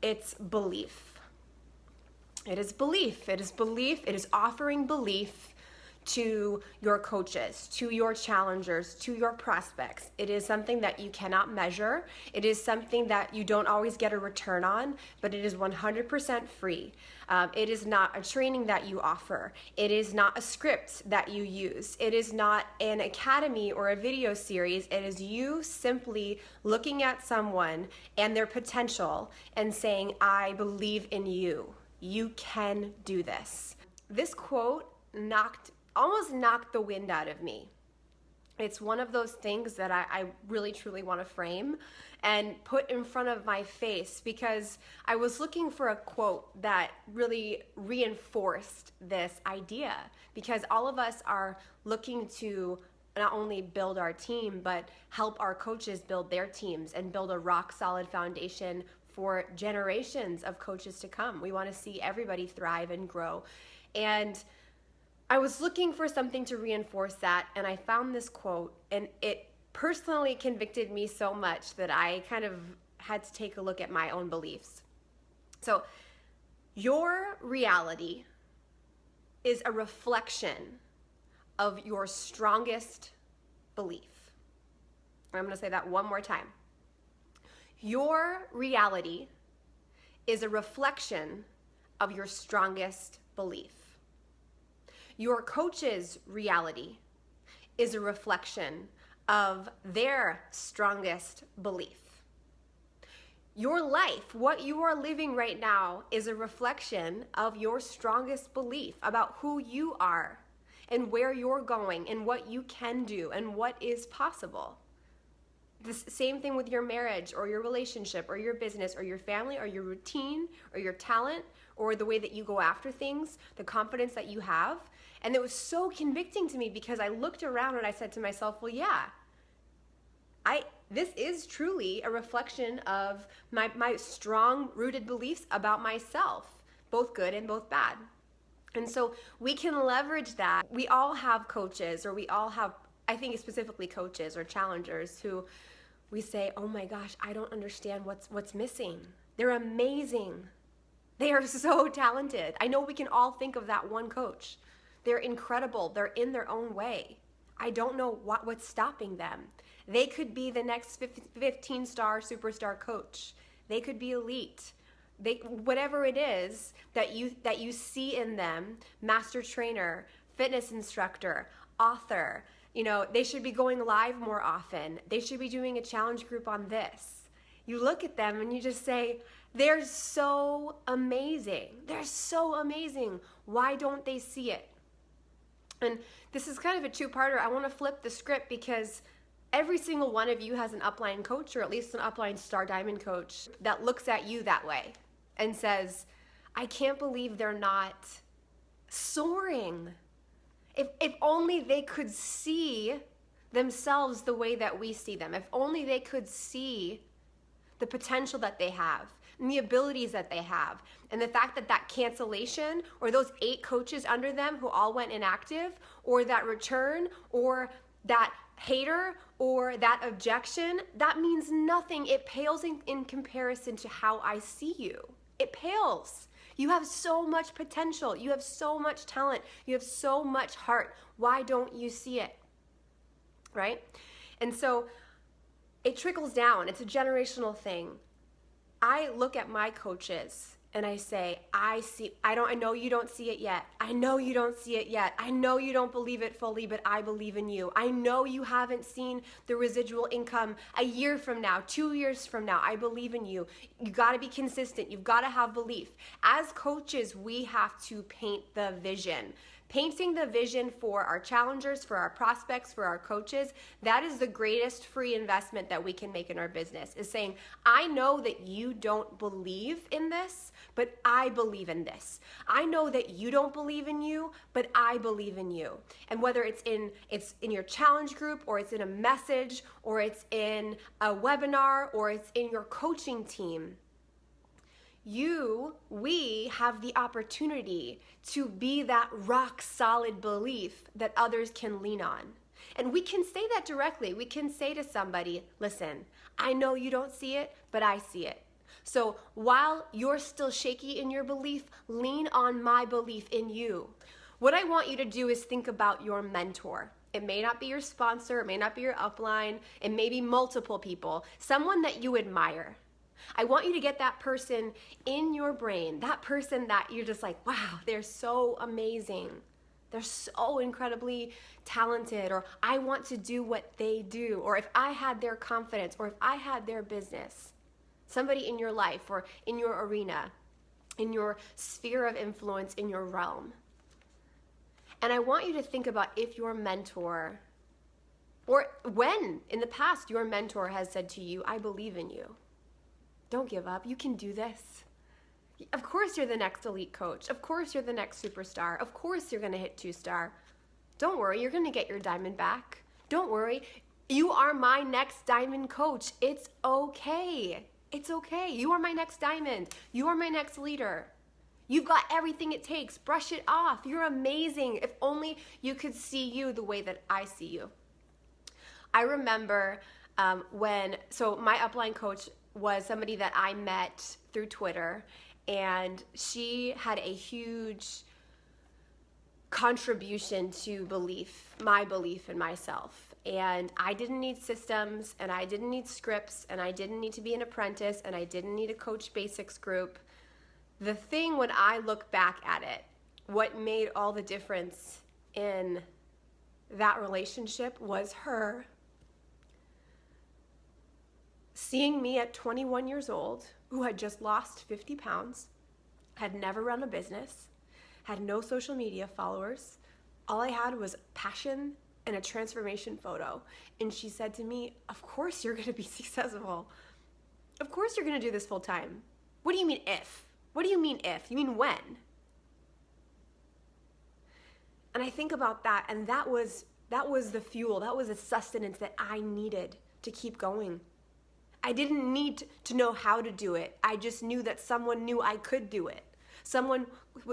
It's belief. It is belief. It is belief. It is offering belief to your coaches, to your challengers, to your prospects. It is something that you cannot measure. It is something that you don't always get a return on, but it is 100% free. It is not a training that you offer. It is not a script that you use. It is not an academy or a video series. It is you simply looking at someone and their potential and saying, I believe in you. You can do this. This quote almost knocked the wind out of me. It's one of those things that I really truly want to frame and put in front of my face, because I was looking for a quote that really reinforced this idea, because all of us are looking to not only build our team, but help our coaches build their teams and build a rock solid foundation for generations of coaches to come. We want to see everybody thrive and grow. And I was looking for something to reinforce that, and I found this quote, and it personally convicted me so much that I kind of had to take a look at my own beliefs. So, your reality is a reflection of your strongest belief. I'm going to say that one more time. Your reality is a reflection of your strongest belief. Your coach's reality is a reflection of their strongest belief. Your life, what you are living right now, is a reflection of your strongest belief about who you are and where you're going and what you can do and what is possible. The same thing with your marriage or your relationship or your business or your family or your routine or your talent or the way that you go after things, the confidence that you have. And it was so convicting to me, because I looked around and I said to myself, well, yeah, this is truly a reflection of my strong rooted beliefs about myself, both good and both bad. And so we can leverage that. We all have coaches, or we all have, I think specifically coaches or challengers, who we say, oh my gosh, I don't understand what's missing. They're amazing. They are so talented. I know we can all think of that one coach. They're incredible. They're in their own way. I don't know what's stopping them. They could be the next 15-star superstar coach. They could be elite. Whatever it is that you see in them, master trainer, fitness instructor, author, they should be going live more often. They should be doing a challenge group on this. You look at them and you just say, they're so amazing. They're so amazing. Why don't they see it? And this is kind of a two-parter. I want to flip the script, because every single one of you has an upline coach, or at least an upline star diamond coach, that looks at you that way and says, I can't believe they're not soaring. If only they could see themselves the way that we see them. If only they could see the potential that they have and the abilities that they have, and the fact that cancellation, or those 8 coaches under them who all went inactive, or that return, or that hater, or that objection, that means nothing. It pales in comparison to how I see you. It pales. You have so much potential. You have so much talent. You have so much heart. Why don't you see it? Right? And so it trickles down. It's a generational thing. I look at my coaches and I say, I know you don't see it yet. I know you don't see it yet. I know you don't believe it fully, but I believe in you. I know you haven't seen the residual income a year from now, 2 years from now. I believe in you. You got to be consistent. You've got to have belief. As coaches, we have to paint the vision. Painting the vision for our challengers, for our prospects, for our coaches, that is the greatest free investment that we can make in our business, is saying, I know that you don't believe in this, but I believe in this. I know that you don't believe in you, but I believe in you. And whether it's in your challenge group, or it's in a message, or it's in a webinar, or it's in your coaching team, we have the opportunity to be that rock solid belief that others can lean on. And we can say that directly. We can say to somebody, listen, I know you don't see it, but I see it. So while you're still shaky in your belief, lean on my belief in you. What I want you to do is think about your mentor. It may not be your sponsor, it may not be your upline, it may be multiple people, someone that you admire. I want you to get that person in your brain, that person that you're just like, wow, they're so amazing. They're so incredibly talented, or I want to do what they do, or if I had their confidence, or if I had their business. Somebody in your life or in your arena, in your sphere of influence, in your realm. And I want you to think about if your mentor, or when in the past your mentor has said to you, I believe in you. Don't give up. You can do this. Of course you're the next elite coach. Of course you're the next superstar. Of course you're going to hit 2-star. Don't worry, you're going to get your diamond back. Don't worry. You are my next diamond coach. It's okay. It's okay. You are my next diamond. You are my next leader. You've got everything it takes. Brush it off. You're amazing. If only you could see you the way that I see you. I remember so my upline coach was somebody that I met through Twitter, and she had a huge contribution to my belief in myself. And I didn't need systems, and I didn't need scripts, and I didn't need to be an apprentice, and I didn't need a Coach Basics group. The thing when I look back at it, what made all the difference in that relationship was her seeing me at 21 years old, who had just lost 50 pounds, had never run a business, had no social media followers. All I had was passion and a transformation photo. And she said to me, of course you're going to be successful. Of course you're going to do this full time. What do you mean if? What do you mean if? You mean when? And I think about that, and that was the fuel, that was the sustenance that I needed to keep going. I didn't need to know how to do it. I just knew that someone knew I could do it. Someone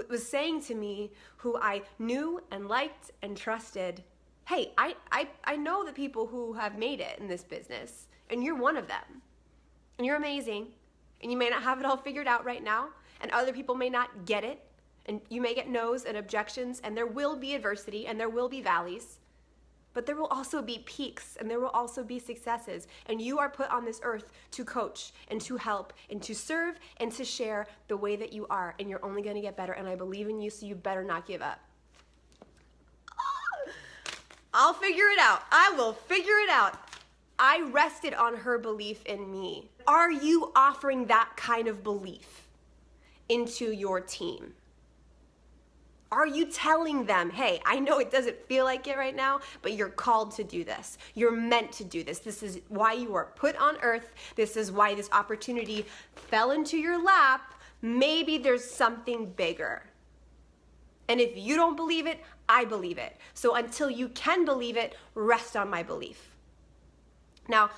was saying to me, who I knew and liked and trusted, hey, I know the people who have made it in this business, and you're one of them. And you're amazing, and you may not have it all figured out right now, and other people may not get it, and you may get no's and objections, and there will be adversity, and there will be valleys, but there will also be peaks, and there will also be successes, and you are put on this earth to coach and to help and to serve and to share the way that you are, and you're only going to get better, and I believe in you, so you better not give up. I'll figure it out. I will figure it out. I rested on her belief in me. Are you offering that kind of belief into your team? Are you telling them, hey, I know it doesn't feel like it right now, but you're called to do this. You're meant to do this. This is why you are put on earth. This is why this opportunity fell into your lap. Maybe there's something bigger. And if you don't believe it, I believe it. So until you can believe it, rest on my belief. Now,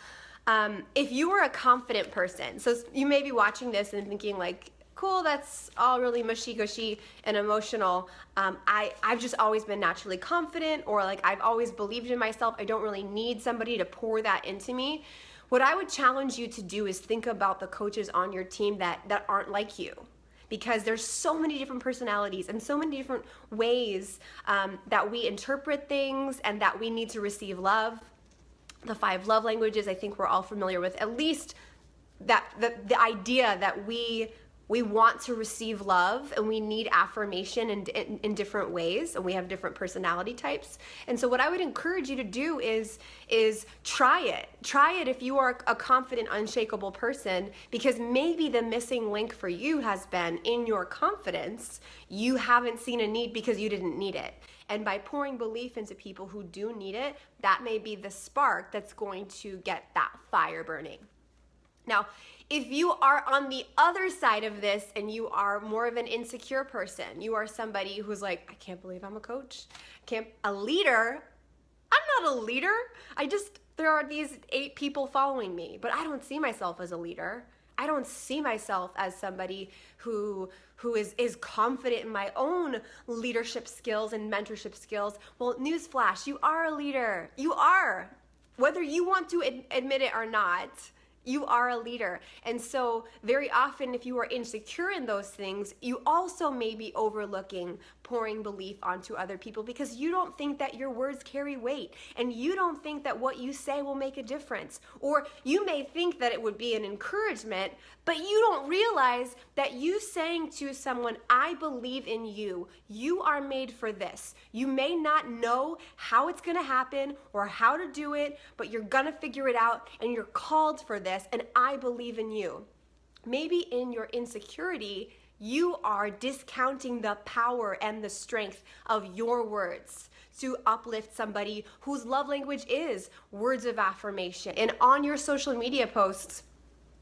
if you were a confident person, so you may be watching this and thinking like, cool, that's all really mushy-gushy and emotional. I've just always been naturally confident, or like I've always believed in myself. I don't really need somebody to pour that into me. What I would challenge you to do is think about the coaches on your team that aren't like you. Because there's so many different personalities and so many different ways that we interpret things and that we need to receive love. The 5 love languages, I think we're all familiar with, at least that the idea that we want to receive love and we need affirmation in different ways, and we have different personality types. And so what I would encourage you to do is try it. Try it if you are a confident, unshakable person, because maybe the missing link for you has been in your confidence. You haven't seen a need because you didn't need it. And by pouring belief into people who do need it, that may be the spark that's going to get that fire burning. Now, if you are on the other side of this and you are more of an insecure person, you are somebody who's like, I can't believe I'm a coach, a leader. I'm not a leader. There are these 8 people following me, but I don't see myself as a leader. I don't see myself as somebody who is confident in my own leadership skills and mentorship skills. Well, newsflash, you are a leader. You are. Whether you want to admit it or not, You are a leader. And so very often, if you are insecure in those things, you also may be overlooking pouring belief onto other people because you don't think that your words carry weight, and you don't think that what you say will make a difference. Or you may think that it would be an encouragement, but you don't realize that you saying to someone, I believe in you. You are made for this. You may not know how it's going to happen or how to do it, but you're going to figure it out, and you're called for this. And I believe in you. Maybe in your insecurity, you are discounting the power and the strength of your words to uplift somebody whose love language is words of affirmation. And on your social media posts,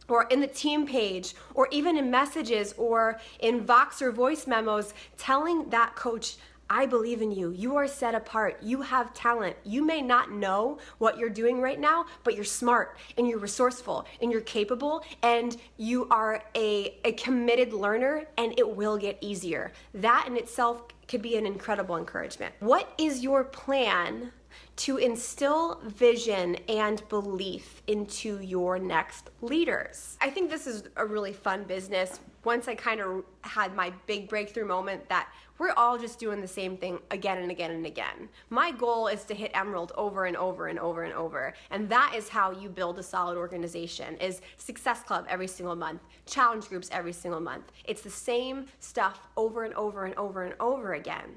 or in the team page, or even in messages, or in Voxer voice memos, telling that coach, I believe in you. You are set apart. You have talent. You may not know what you're doing right now, but you're smart and you're resourceful and you're capable and you are a committed learner, and it will get easier. That in itself could be an incredible encouragement. What is your plan to instill vision and belief into your next leaders? I think this is a really fun business. Once I kind of had my big breakthrough moment that we're all just doing the same thing again and again and again. My goal is to hit Emerald over and over and over and over. And that is how you build a solid organization, is Success Club every single month, challenge groups every single month. It's the same stuff over and over and over and over again,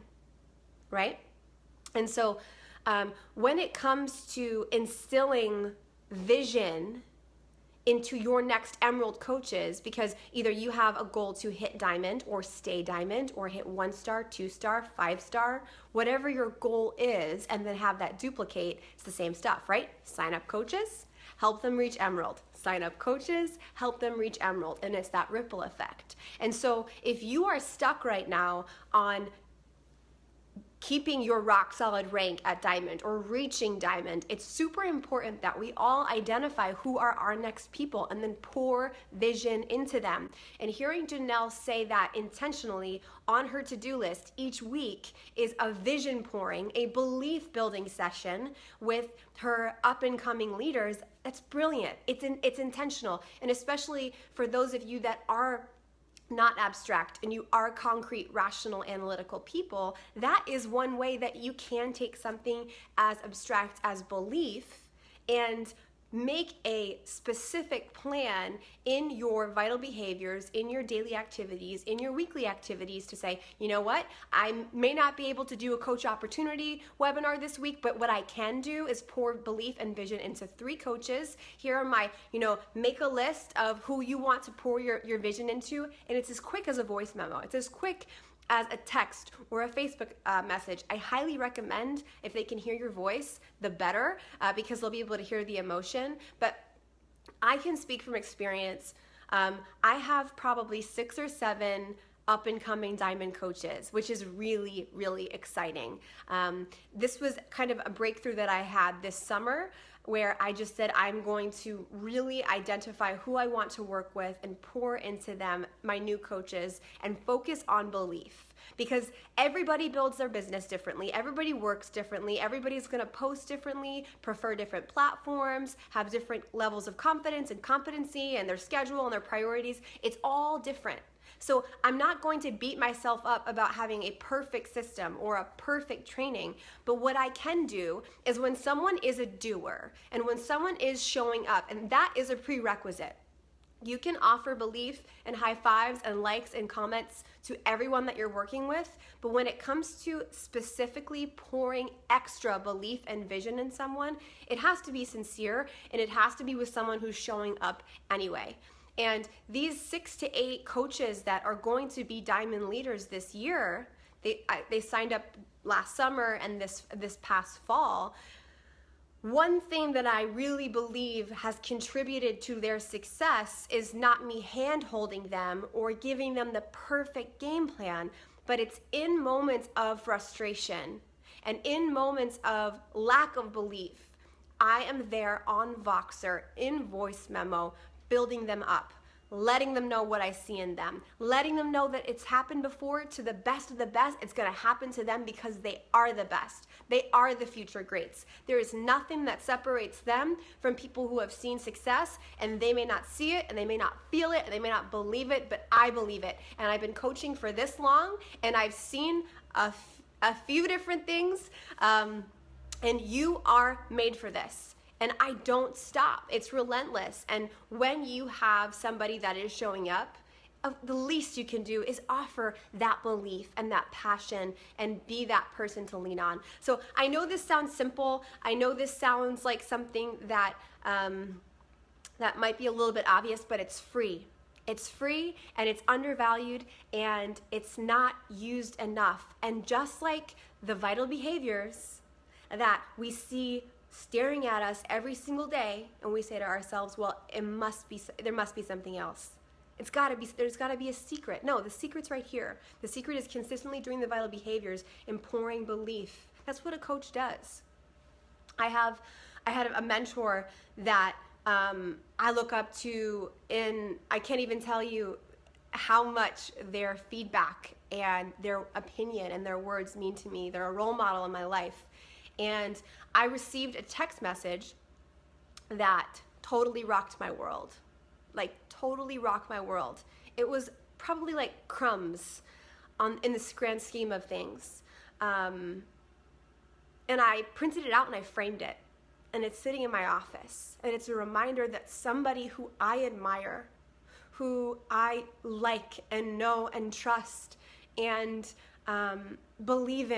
right? And so when it comes to instilling vision into your next Emerald coaches, because either you have a goal to hit diamond or stay diamond or hit 1-star, 2-star, 5-star, whatever your goal is, and then have that duplicate, it's the same stuff, right? Sign up coaches, help them reach Emerald. Sign up coaches, help them reach Emerald, and it's that ripple effect. And so if you are stuck right now on keeping your rock solid rank at diamond or reaching diamond, it's super important that we all identify who are our next people and then pour vision into them. And hearing Janelle say that intentionally on her to-do list each week is a vision pouring, a belief building session with her up and coming leaders. That's brilliant. It's intentional. And especially for those of you that are not abstract and you are concrete, rational, analytical people, that is one way that you can take something as abstract as belief and make a specific plan in your vital behaviors, in your daily activities, in your weekly activities to say, you know what, I may not be able to do a coach opportunity webinar this week, but what I can do is pour belief and vision into 3 coaches. Here are my, make a list of who you want to pour your vision into, and it's as quick as a voice memo. It's as quick as a text or a Facebook message. I highly recommend, if they can hear your voice, the better, because they'll be able to hear the emotion. But I can speak from experience. I have probably 6 or 7 up and coming diamond coaches, which is really, really exciting. This was kind of a breakthrough that I had this summer, where I just said, I'm going to really identify who I want to work with and pour into them, my new coaches, and focus on belief. Because everybody builds their business differently. Everybody works differently. Everybody's gonna post differently, prefer different platforms, have different levels of confidence and competency and their schedule and their priorities. It's all different. So I'm not going to beat myself up about having a perfect system or a perfect training, but what I can do is when someone is a doer and when someone is showing up, and that is a prerequisite. You can offer belief and high fives and likes and comments to everyone that you're working with, but when it comes to specifically pouring extra belief and vision in someone, it has to be sincere and it has to be with someone who's showing up anyway. And these 6 to 8 coaches that are going to be diamond leaders this year, they signed up last summer and this past fall. One thing that I really believe has contributed to their success is not me hand-holding them or giving them the perfect game plan, but it's in moments of frustration and in moments of lack of belief. I am there on Voxer, in voice memo, building them up, letting them know what I see in them, letting them know that it's happened before to the best of the best. It's going to happen to them because they are the best. They are the future greats. There is nothing that separates them from people who have seen success, and they may not see it, and they may not feel it, and they may not believe it, but I believe it. And I've been coaching for this long, and I've seen a few different things, and you are made for this. And I don't stop. It's relentless. And when you have somebody that is showing up, the least you can do is offer that belief and that passion and be that person to lean on. So I know this sounds simple. I know this sounds like something that that might be a little bit obvious, but it's free. It's free and it's undervalued and it's not used enough. And just like the vital behaviors that we see staring at us every single day, and we say to ourselves, well, there must be something else. There's got to be a secret. No, the secret's right here. The secret is consistently doing the vital behaviors and pouring belief. That's what a coach does. I had a mentor that I look up to, and I can't even tell you how much their feedback and their opinion and their words mean to me. They're a role model in my life. And I received a text message that totally rocked my world. Like, totally rocked my world. It was probably like crumbs in this grand scheme of things. And I printed it out and I framed it. And it's sitting in my office. And it's a reminder that somebody who I admire, who I like and know and trust and believes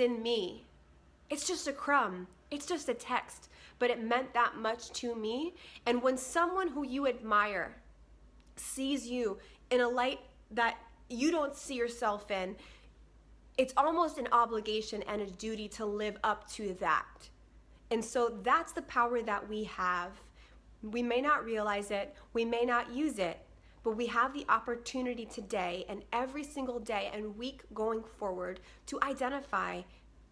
in me. It's just a crumb. It's just a text. But it meant that much to me. And when someone who you admire sees you in a light that you don't see yourself in, it's almost an obligation and a duty to live up to that. And so that's the power that we have. We may not realize it. We may not use it. But we have the opportunity today and every single day and week going forward to identify,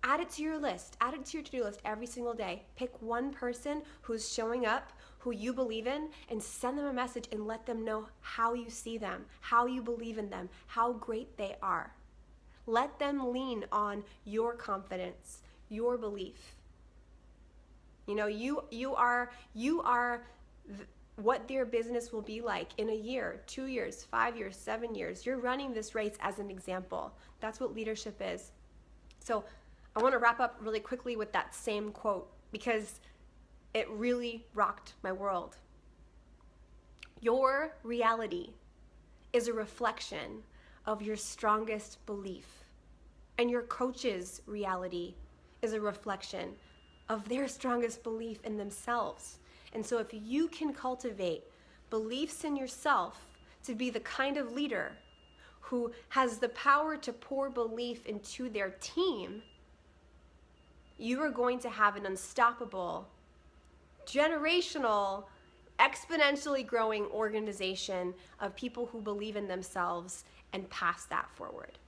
add it to your list, add it to your to-do list every single day. Pick one person who's showing up, who you believe in, and send them a message and let them know how you see them, how you believe in them, how great they are. Let them lean on your confidence, your belief. You know, you are what their business will be like in a year, 2 years, 5 years, 7 years. You're running this race as an example. That's what leadership is. So I want to wrap up really quickly with that same quote because it really rocked my world. Your reality is a reflection of your strongest belief, and your coach's reality is a reflection of their strongest belief in themselves. And so if you can cultivate beliefs in yourself to be the kind of leader who has the power to pour belief into their team, you are going to have an unstoppable, generational, exponentially growing organization of people who believe in themselves and pass that forward.